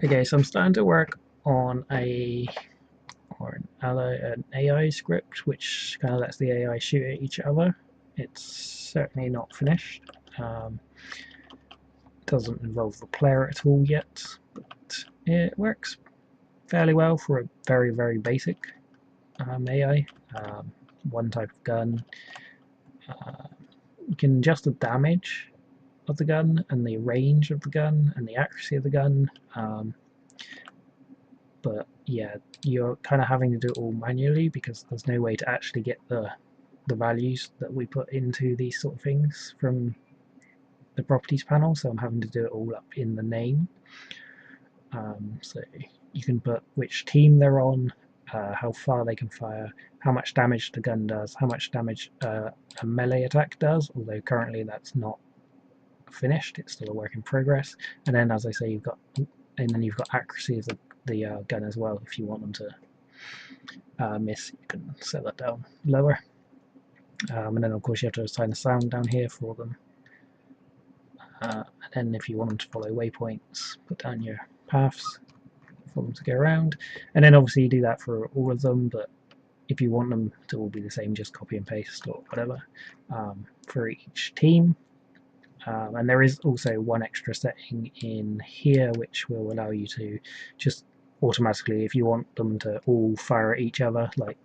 Okay, so I'm starting to work on an AI script which kind of lets the AI shoot at each other. It's certainly not finished. It doesn't involve the player at all yet, but it works fairly well for a very basic AI. One type of gun. Uh, you can adjust the damage of the gun and the range of the gun and the accuracy of the gun. But yeah, you're kind of having to do it all manually because there's no way to actually get the values that we put into these sort of things from the properties panel, so I'm having to do it all up in the name. So you can put which team they're on, how far they can fire, how much damage the gun does, how much damage a melee attack does, although currently that's not finished, it's still a work in progress. And then, as I say, you've got accuracy of the gun as well. If you want them to miss, you can set that down lower. And then of course you have to assign a sound down here for them. And then if you want them to follow waypoints, put down your paths for them to go around. And then obviously you do that for all of them, but if you want them to all be the same, just copy and paste or whatever for each team. And there is also one extra setting in here which will allow you to just automatically, if you want them to all fire at each other, like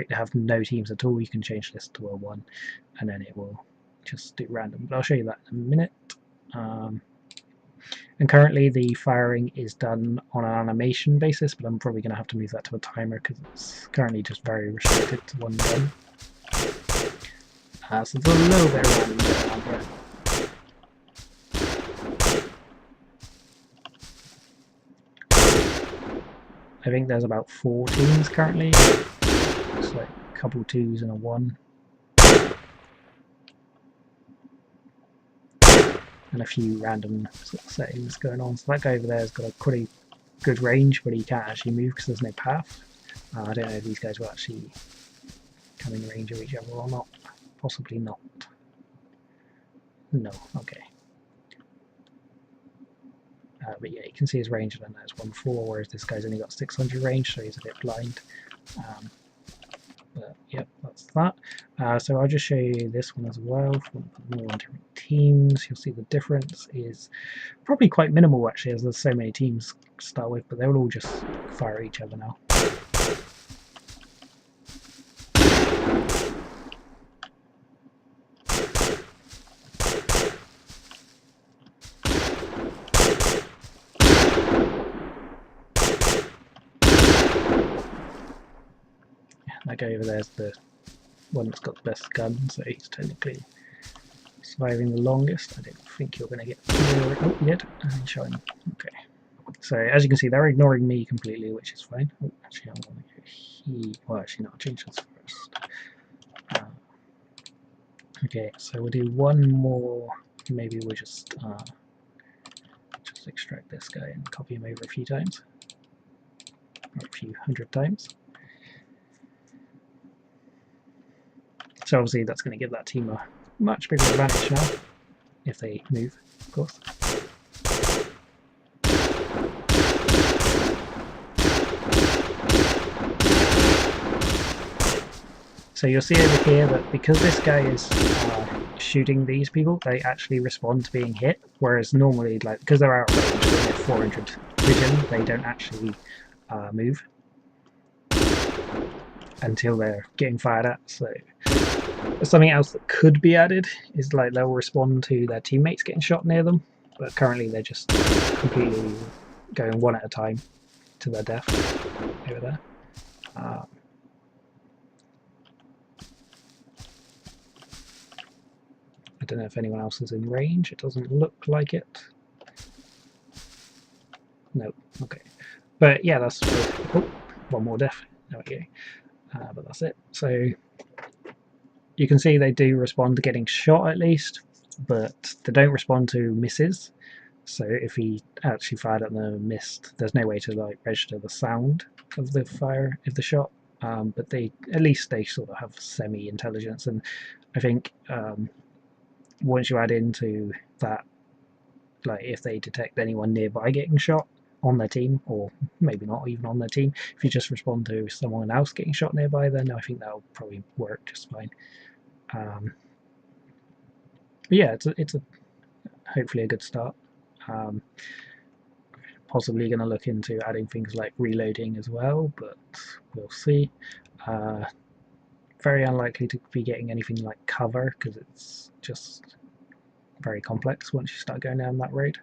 have no teams at all, you can change this to a 1 and then it will just do random. But I'll show you that in a minute. And currently the firing is done on an animation basis, but I'm probably going to have to move that to a timer because it's currently just very restricted to one gun. So there's a little bit of random going on here. I think there's about 4 teams currently. It's like a couple 2s and a 1. And a few random sort of settings going on. So that guy over there has got a pretty good range, but he can't actually move because there's no path. I don't know if these guys will actually come in range of each other or not. Possibly not. No, okay. But yeah, you can see his range, and then there's 1-4, whereas this guy's only got 600 range, so he's a bit blind. But yep, that's that. So I'll just show you this one as well. If you want to put more on different teams, you'll see the difference is probably quite minimal actually, as there's so many teams to start with, but they'll all just fire at each other now. That guy over there is the one that's got the best gun, so he's technically surviving the longest. I don't think you're going to get near it. Oh, you did. Showing. Okay. So as you can see, they're ignoring me completely, which is fine. Oh, actually, I'm going to go here. Well, actually, no, I'll change this first. Okay, so we'll do one more. Maybe we'll just extract this guy and copy him over a few times, or a few hundred times. So obviously that's going to give that team a much bigger advantage now, if they move, of course. So you'll see over here that because this guy is shooting these people, they actually respond to being hit, whereas normally, like because they're out of range, they have 400 vision, they don't actually move until they're getting fired at. So something else that could be added is like they'll respond to their teammates getting shot near them, but currently they're just completely going one at a time to their death over there. I don't know if anyone else is in range. It doesn't look like it. No, okay. But yeah, that's... Oh, one more death. There we go. But that's it. So you can see they do respond to getting shot at least, but they don't respond to misses. So if he actually fired at them and missed, there's no way to like register the sound of the fire of the shot. But they at least they sort of have semi-intelligence, and I think once you add into that, like if they detect anyone nearby getting shot, on their team, or maybe not even on their team. If you just respond to someone else getting shot nearby, then I think that'll probably work just fine. But yeah, it's a hopefully a good start. Possibly going to look into adding things like reloading as well, but we'll see. Very unlikely to be getting anything like cover because it's just very complex once you start going down that road.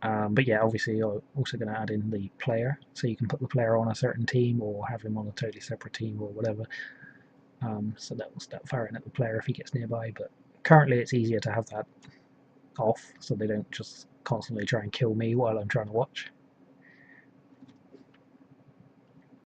But yeah, obviously you're also going to add in the player, so you can put the player on a certain team or have him on a totally separate team or whatever. So that will start firing at the player if he gets nearby, but currently it's easier to have that off so they don't just constantly try and kill me while I'm trying to watch.